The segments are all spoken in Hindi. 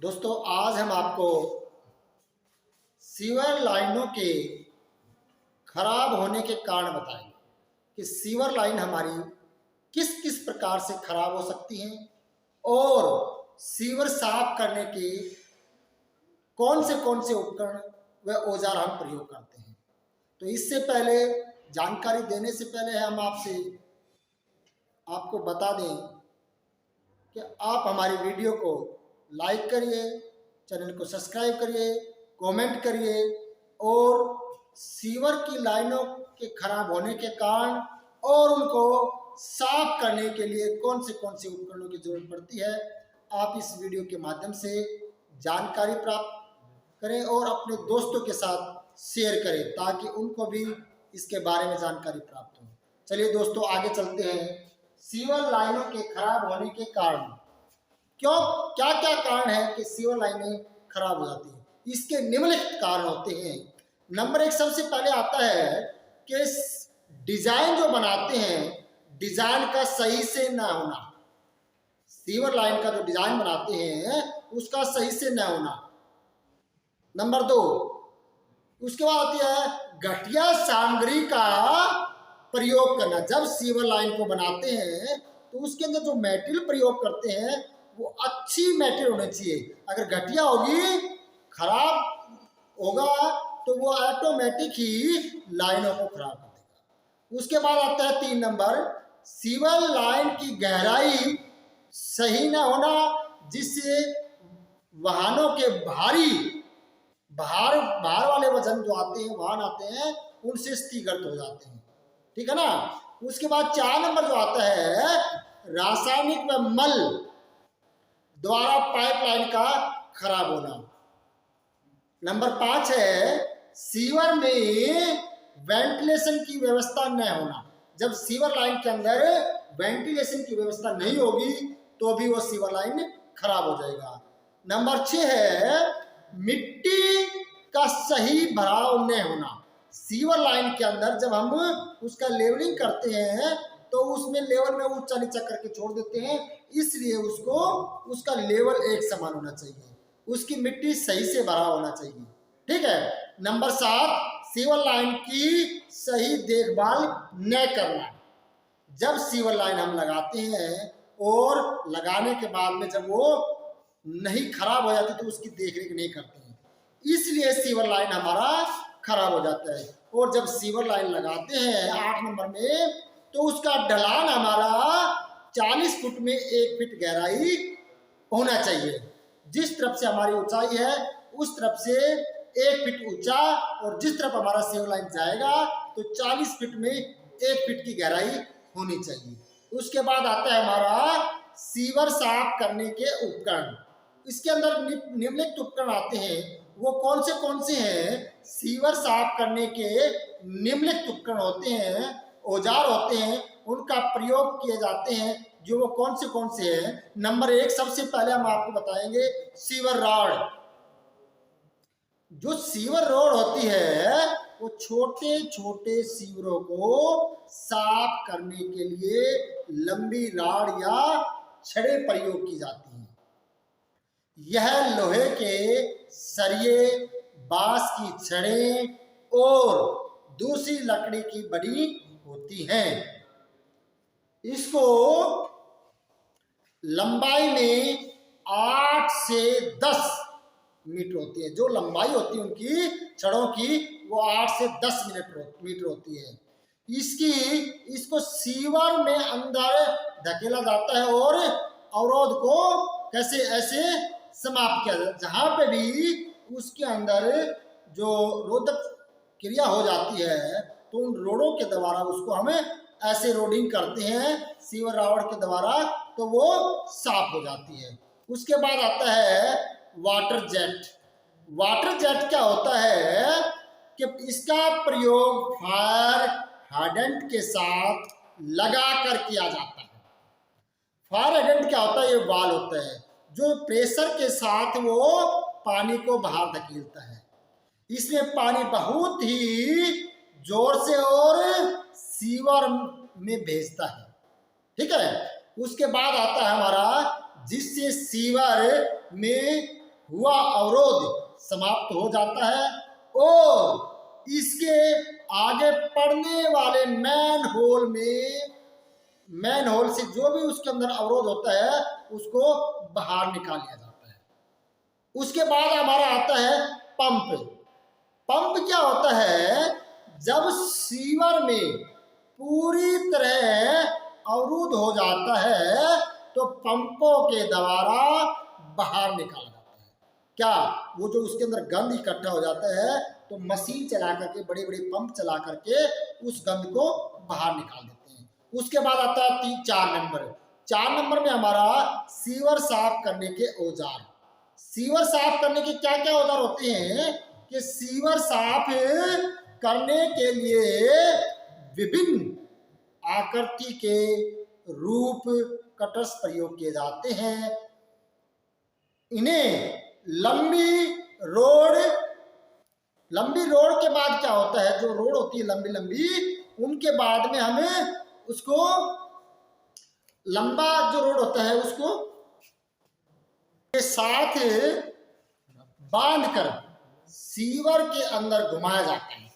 दोस्तों आज हम आपको सीवर लाइनों के खराब होने के कारण बताएंगे कि सीवर लाइन हमारी किस किस प्रकार से खराब हो सकती हैं और सीवर साफ करने के कौन से उपकरण व औजार हम प्रयोग करते हैं। तो इससे पहले जानकारी देने से पहले हम आपको बता दें कि आप हमारी वीडियो को लाइक करिए, चैनल को सब्सक्राइब करिए, कमेंट करिए और सीवर की लाइनों के खराब होने के कारण और उनको साफ करने के लिए कौन से उपकरणों की जरूरत पड़ती है, आप इस वीडियो के माध्यम से जानकारी प्राप्त करें और अपने दोस्तों के साथ शेयर करें ताकि उनको भी इसके बारे में जानकारी प्राप्त हो। चलिए दोस्तों आगे चलते हैं। सीवर लाइनों के खराब होने के कारण क्या क्या कारण है कि सीवर लाइनें खराब हो जाती हैं। इसके निम्नलिखित कारण होते हैं। नंबर एक सबसे पहले आता है कि डिजाइन जो बनाते हैं, डिजाइन का सही से ना होना। सीवर लाइन का जो डिजाइन बनाते हैं उसका सही से ना होना। नंबर दो, उसके बाद आती है घटिया सामग्री का प्रयोग करना। जब सीवर लाइन को बनाते हैं तो उसके अंदर जो मटेरियल प्रयोग करते हैं वो अच्छी मटेरियल होनी चाहिए। अगर घटिया होगी, खराब होगा तो वो ऑटोमेटिक ही लाइनों को खराब कर देगा। उसके बाद आता है 3 नंबर, सीवर लाइन की गहराई सही ना होना, जिससे वाहनों के भार वाले वजन जो आते हैं, वाहन आते हैं, उनसे क्षतिग्रस्त हो जाते हैं। ठीक है ना। उसके बाद 4 नंबर जो आता है रासायनिक व मल द्वारा पाइपलाइन का खराब होना। नंबर 5 है सीवर में वेंटिलेशन की व्यवस्था न होना। जब सीवर लाइन के अंदर वेंटिलेशन की व्यवस्था नहीं होगी तो भी वो सीवर लाइन खराब हो जाएगा। नंबर 6 है मिट्टी का सही भराव न होना। सीवर लाइन के अंदर जब हम उसका लेवलिंग करते हैं तो उसमें लेवल में ऊंचा नीचा करके छोड़ देते हैं, इसलिए उसका लेवल एक समान होना चाहिए, उसकी मिट्टी सही से भरा होना चाहिए। ठीक है। नंबर 7 सीवर लाइन की सही देखभाल न करना। जब सीवर लाइन हम लगाते हैं और लगाने के बाद में जब वो नहीं खराब हो जाती तो उसकी देखरेख नहीं करते हैं, इसलिए सीवर लाइन हमारा खराब हो जाता है। और जब सीवर लाइन लगाते हैं 8 नंबर में तो उसका ढलान हमारा 40 फुट में 1 फीट गहराई होना चाहिए। जिस तरफ से हमारी ऊंचाई है उस तरफ से 1 फीट ऊंचा, और जिस तरफ हमारा सीवर लाइन जाएगा तो 40 फीट में 1 फीट की गहराई होनी चाहिए। उसके बाद आता है हमारा सीवर साफ करने के उपकरण। इसके अंदर निम्नलिखित उपकरण आते हैं। वो कौन से हैं? सीवर साफ करने के निम्नलिखित उपकरण होते हैं, औजार होते हैं, उनका प्रयोग किए जाते हैं। जो वो कौन से हैं? नंबर 1 सबसे पहले हम आपको बताएंगे सीवर रॉड। जो सीवर रॉड होती है वो छोटे छोटे सीवरों को साफ करने के लिए लंबी रॉड या छड़ें प्रयोग की जाती हैं। यह लोहे के सरिये, बांस की छड़ें और दूसरी लकड़ी की बनी होती हैं। इसको लंबाई में 8 से 10 मीटर होती है। जो लंबाई होती है उनकी छड़ों की वो 8 से 10 मीटर होती है। इसको सीवर में अंदर धकेला जाता है और अवरोध को ऐसे समाप्त किया जाता है। जहां पे भी उसके अंदर जो रोधक क्रिया हो जाती है तो उन रोडों के द्वारा उसको हमें ऐसे रोडिंग करते हैं सीवर रॉड के द्वारा, तो वो साफ हो जाती है। उसके बाद आता है वाटर जेट। वाटर जेट क्या होता है कि इसका प्रयोग फायर हाइडेंट के साथ लगाकर किया जाता है। फायर हाइडेंट क्या होता है? ये वाल होता है जो प्रेशर के साथ वो पानी को बाहर धकेलता है। इसमें पानी बहुत ही जोर से और सीवर में भेजता है। ठीक है। उसके बाद आता है हमारा जिससे सीवर में हुआ अवरोध समाप्त हो जाता है और इसके आगे पड़ने वाले मैन होल से जो भी उसके अंदर अवरोध होता है उसको बाहर निकाल लिया जाता है। उसके बाद हमारा आता है पंप। पंप क्या होता है? जब सीवर में पूरी तरह अवरुद्ध हो जाता है तो पंपों के द्वारा बाहर निकाला जाता है। क्या वो जो उसके अंदर गंद इकट्ठा हो जाता है तो मशीन चला करके, बड़े बड़े पंप चला करके उस गंद को बाहर निकाल देते हैं। उसके बाद आता है 4 नंबर। 4 नंबर में हमारा सीवर साफ करने के औजार। सीवर साफ करने के क्या क्या औजार होते हैं कि सीवर साफ करने के लिए विभिन्न आकृति के रूप कटर्स प्रयोग किए जाते हैं। इन्हें लंबी रोड के बाद क्या होता है, जो रोड होती है लंबी लंबी, उनके बाद में हमें उसको लंबा जो रोड होता है उसको के साथ बांधकर सीवर के अंदर घुमाया जाता है,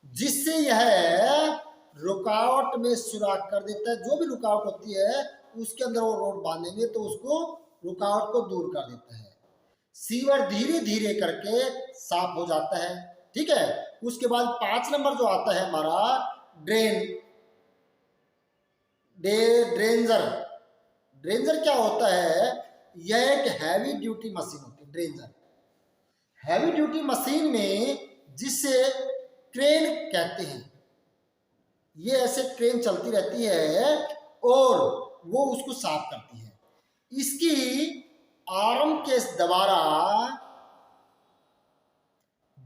जिससे यह रुकावट में सुराख कर देता है। जो भी रुकावट होती है उसके अंदर वो रोड बांधेंगे तो उसको रुकावट को दूर कर देता है। सीवर धीरे धीरे करके साफ हो जाता है। ठीक है। उसके बाद 5 नंबर जो आता है हमारा ड्रेंजर क्या होता है? यह एक हैवी ड्यूटी मशीन होती है। ड्रेंजर हैवी ड्यूटी मशीन में, जिसे क्रेन कहते हैं, ये ऐसे ट्रेन चलती रहती है और वो उसको साफ करती है। इसकी आर्म के द्वारा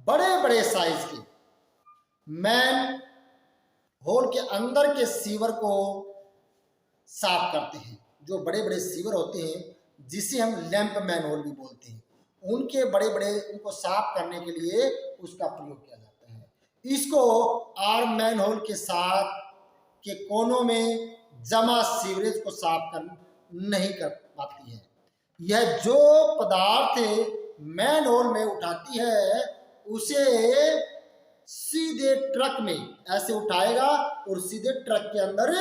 बड़े बड़े साइज के मैन होल के अंदर के सीवर को साफ करते हैं। जो बड़े बड़े सीवर होते हैं जिसे हम लैंप मैन होल भी बोलते हैं, उनके बड़े बड़े उनको साफ करने के लिए उसका प्रयोग किया जाता है। इसको आर्म मैन होल के साथ के कोनों में जमा सीवरेज को साफ नहीं कर पाती है। यह जो पदार्थ मैन होल में उठाती है उसे सीधे ट्रक में ऐसे उठाएगा और सीधे ट्रक के अंदर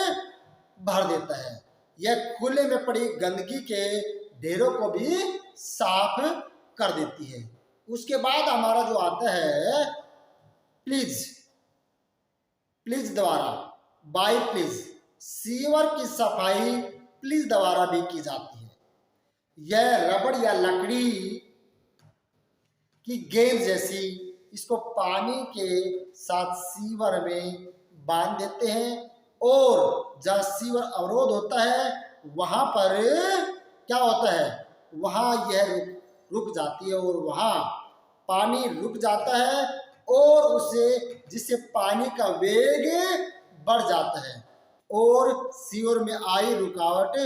भर देता है। यह खुले में पड़ी गंदगी के ढेरों को भी साफ कर देती है। उसके बाद हमारा जो आता है प्लीज द्वारा, बाई प्लीज, सीवर की सफाई प्लीज द्वारा भी की जाती है। यह रबड़ या लकड़ी की गेंद जैसी, इसको पानी के साथ सीवर में बांध देते हैं और जहाँ सीवर अवरोध होता है वहां पर क्या होता है, वहां यह रुक जाती है और वहां पानी रुक जाता है और उसे, जिससे पानी का वेग बढ़ जाता है और सीवर में आई रुकावट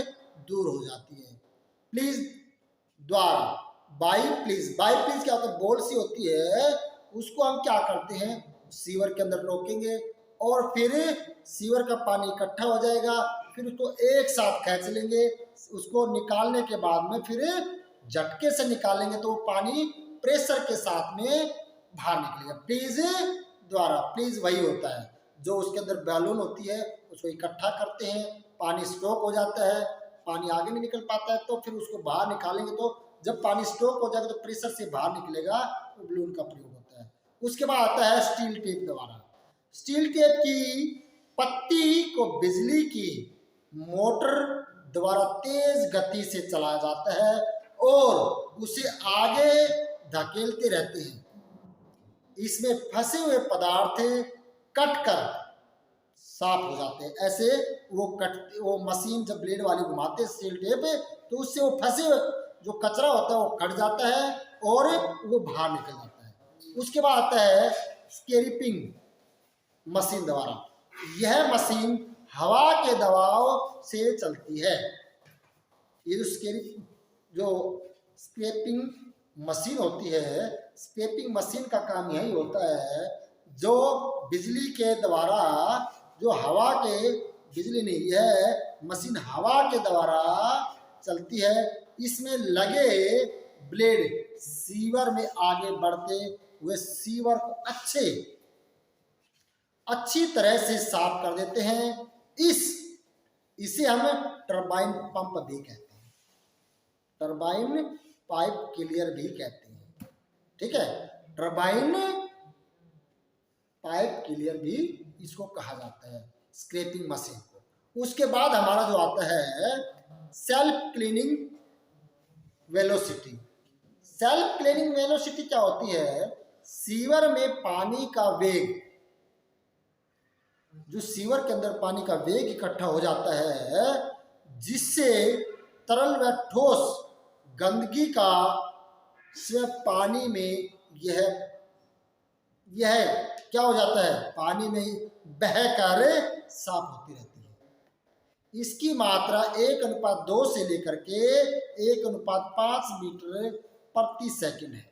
दूर हो जाती है। प्लीज द्वारा, बाई प्लीज क्या होता है? बॉल सी होती है, उसको हम क्या करते हैं, सीवर के अंदर रोकेंगे और फिर सीवर का पानी इकट्ठा हो जाएगा, फिर उसको एक साथ खींच लेंगे। उसको निकालने के बाद में फिर झटके से निकालेंगे तो पानी प्रेशर के साथ में बाहर निकलेगा। प्लीज द्वारा, प्लीज वही होता है जो उसके अंदर बैलून होती है, उसको इकट्ठा करते हैं, पानी स्टॉक हो जाता है, पानी आगे नहीं निकल पाता है, तो फिर उसको बाहर निकालेंगे तो जब पानी स्टॉक हो जाएगा तो प्रेशर से बाहर निकलेगा, तो बलून का प्रयोग होता है। उसके बाद आता है स्टील टेप द्वारा। स्टील टेप की पत्ती को बिजली की मोटर द्वारा तेज गति से चलाया जाता है और उसे आगे धकेलते रहते हैं। इसमें फंसे हुए पदार्थ कट कर साफ हो जाते हैं। ऐसे वो मशीन जब ब्लेड वाली घुमाते हैं स्टील टेप, तो उससे वो फंसे हुए जो कचरा होता है वो कट जाता है और वो बाहर निकल जाता है। उसके बाद आता है स्केरिपिंग मशीन द्वारा। यह मशीन हवा के दबाव से चलती है। ये जो स्केपिंग मशीन होती है, स्केपिंग मशीन का काम यही होता है, जो बिजली के द्वारा, जो हवा के, बिजली नहीं, यह मशीन हवा के द्वारा चलती है। इसमें लगे ब्लेड सीवर में आगे बढ़ते हुए सीवर को अच्छी तरह से साफ कर देते हैं। इसे हम टरबाइन पंप भी कहते हैं, टरबाइन पाइप क्लियर भी कहते हैं। ठीक है, टरबाइन पाइप क्लियर भी इसको कहा जाता है, स्क्रैपिंग मशीन को। उसके बाद हमारा जो आता है self cleaning velocity. Self cleaning velocity क्या होती है? सीवर में पानी का वेग, जो सीवर के अंदर पानी का वेग इकट्ठा हो जाता है, जिससे तरल व ठोस गंदगी का से पानी में यह क्या हो जाता है, पानी में बहकर साफ होती रहती है। इसकी मात्रा 1:2 से लेकर के 1:5 मीटर प्रति सेकंड है।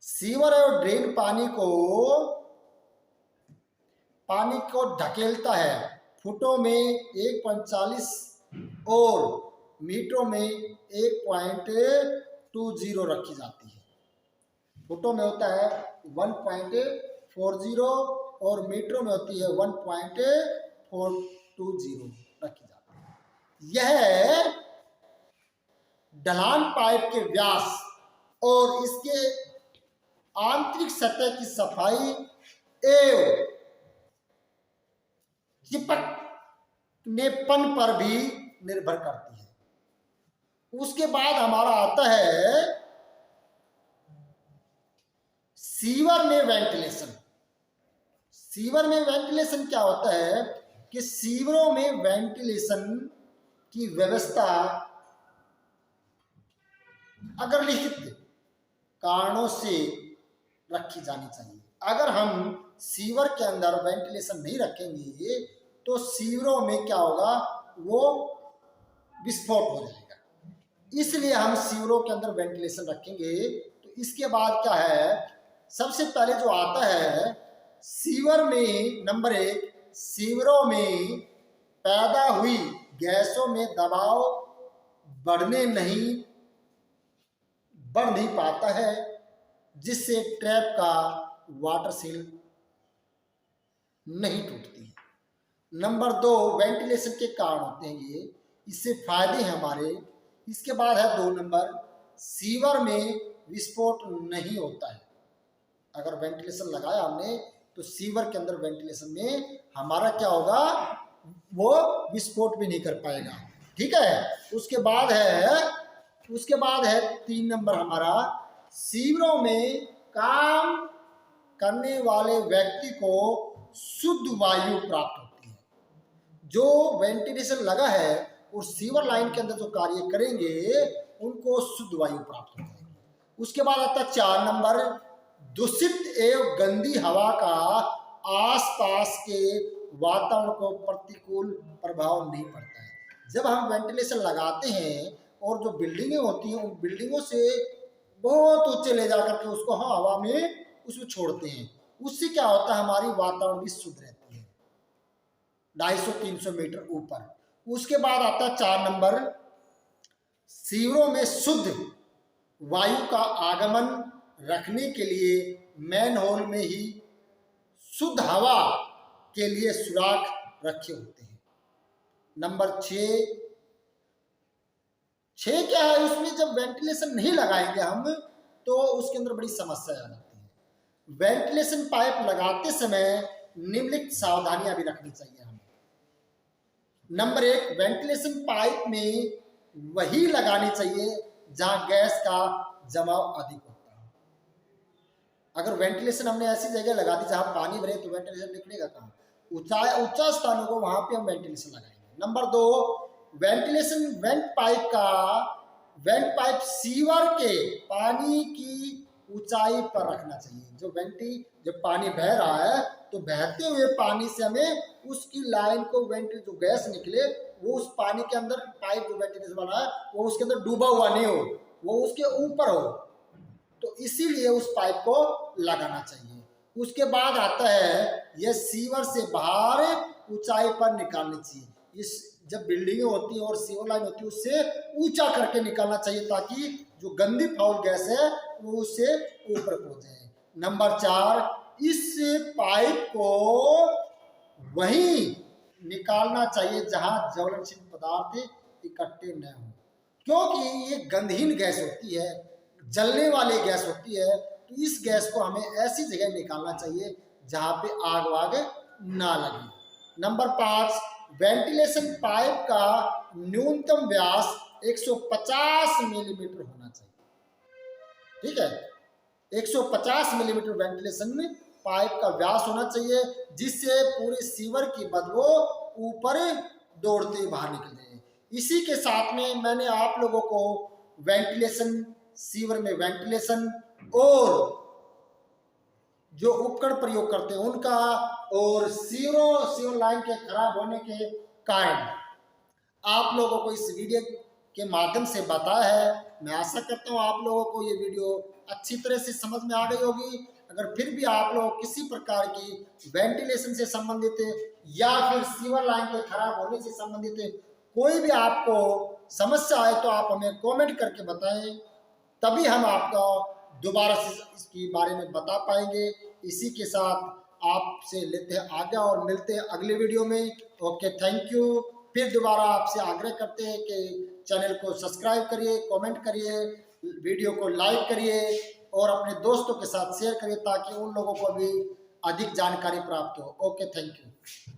सीवर और ड्रेन पानी को ढकेलता है। फुटों में 1.40 और मीटरों में 1.20 रखी जाती है। फुटों में होता है 1.40 और मीटरों में होती है 1.420 रखी जाती है। यह ढलान पाइप के व्यास और इसके आंतरिक सतह की सफाई एवं चिपकनेपन पर भी निर्भर करती है। उसके बाद हमारा आता है सीवर में वेंटिलेशन। सीवर में वेंटिलेशन क्या होता है कि सीवरों में वेंटिलेशन की व्यवस्था अगर लिखित कारणों से रखी जानी चाहिए। अगर हम सीवर के अंदर वेंटिलेशन नहीं रखेंगे तो सीवरों में क्या होगा, वो विस्फोट हो जाएगा। इसलिए हम सीवरों के अंदर वेंटिलेशन रखेंगे। तो इसके बाद क्या है, सबसे पहले जो आता है सीवर में नंबर 1, सीवरों में पैदा हुई गैसों में दबाव बढ़ नहीं पाता है, जिससे ट्रैप का वाटर सील नहीं टूटती है। नंबर 2, वेंटिलेशन के कारण होते हैं ये, इससे फायदे हैं हमारे। इसके बाद है 2 नंबर, सीवर में विस्फोट नहीं होता है। अगर वेंटिलेशन लगाया हमने तो सीवर के अंदर वेंटिलेशन में हमारा क्या होगा, वो विस्फोट भी नहीं कर पाएगा। ठीक है। उसके बाद है 3 नंबर हमारा, सीवरों में काम करने वाले व्यक्ति को शुद्ध वायु प्राप्त होती है। जो वेंटिलेशन लगा है और सीवर लाइन के अंदर जो कार्य करेंगे उनको शुद्ध वायु प्राप्त हो जाएगी। उसके बाद आता है 4 नंबर, दूषित एवं गंदी हवा का आसपास के वातावरण को प्रतिकूल प्रभाव नहीं पड़ता है। जब हम वेंटिलेशन लगाते हैं और जो बिल्डिंगें होती हैं उन बिल्डिंगों से बहुत ऊंचे ले जाकर के उसको हम हवा में उसमें छोड़ते हैं, उससे क्या होता है, हमारी वातावरण भी शुद्ध रहती है 250-300 मीटर ऊपर। उसके बाद आता है 4 नंबर, सीवरों में शुद्ध वायु का आगमन रखने के लिए मैन होल में ही शुद्ध हवा के लिए सुराख रखे होते हैं। नंबर 6 क्या है, उसमें जब वेंटिलेशन नहीं लगाएंगे हम तो उसके अंदर बड़ी समस्या आ जाती है। वेंटिलेशन पाइप लगाते समय निम्नलिखित सावधानियां भी रखनी चाहिए हमें। नंबर 1, वेंटिलेशन पाइप में वही लगानी चाहिए जहां गैस का जमाव अधिक होता है। अगर वेंटिलेशन हमने ऐसी जगह लगा दी जहां पानी भरे तो वेंटिलेशन निकलेगा कहां, ऊंचा स्थानों को वहां पे हम वेंटिलेशन लगाएंगे। Number 2, ventilation went pipe sewer के पानी की ऊंचाई पर रखना चाहिए। जब पानी बह रहा है तो बहते हुए पानी से हमें उसकी लाइन को जो गैस निकले वो उस पानी के अंदर, पाइप जो वेंटिलेशन वाला है वो उसके अंदर डूबा हुआ नहीं हो, वो उसके ऊपर हो, तो इसीलिए उस पाइप को लगाना चाहिए। उसके बाद आता है यह सीवर से बाहर ऊंचाई पर निकालनी चाहिए। इस जब बिल्डिंगें होती हैं और सीवर लाइन होती है उससे ऊंचा करके निकालना चाहिए, ताकि जो गंदी फाउल गैस है वो उससे ऊपर पहुंचे। नंबर 4, इस पाइप को वहीं निकालना चाहिए जहां ज्वलनशील पदार्थ इकट्ठे न हो, क्योंकि ये गंधहीन गैस होती है, जलने वाली गैस होती है। तो इस गैस को हमें ऐसी जगह निकालना चाहिए जहां पे आग वाग ना लगे। नंबर 5, वेंटिलेशन पाइप का न्यूनतम व्यास 150 मिलीमीटर होना चाहिए। ठीक है, 150 मिलीमीटर वेंटिलेशन में पाइप का व्यास होना चाहिए, जिससे पूरे सीवर की बदबू ऊपर दौड़ते बाहर निकल जाए। इसी के साथ में मैंने आप लोगों को वेंटिलेशन, सीवर में वेंटिलेशन और जो उपकरण प्रयोग करते हैं उनका, और सीवर लाइन के खराब होने के कारण आप लोगों को इस वीडियो के माध्यम से बताया है। मैं आशा करता हूँ आप लोगों को ये वीडियो अच्छी तरह से समझ में आ गई होगी। अगर फिर भी आप लोग किसी प्रकार की वेंटिलेशन से संबंधित या फिर सीवर लाइन के खराब होने से संबंधित कोई भी आपको समस्या आए तो आप हमें कमेंट करके बताएं, तभी हम आपको दोबारा से इसके बारे में बता पाएंगे। इसी के साथ आपसे लेते हैं आज्ञा और मिलते हैं अगले वीडियो में। Okay, thank you. फिर दोबारा आपसे आग्रह करते हैं कि चैनल को सब्सक्राइब करिए, कमेंट करिए, वीडियो को लाइक करिए और अपने दोस्तों के साथ शेयर करिए, ताकि उन लोगों को भी अधिक जानकारी प्राप्त हो। Okay, thank you.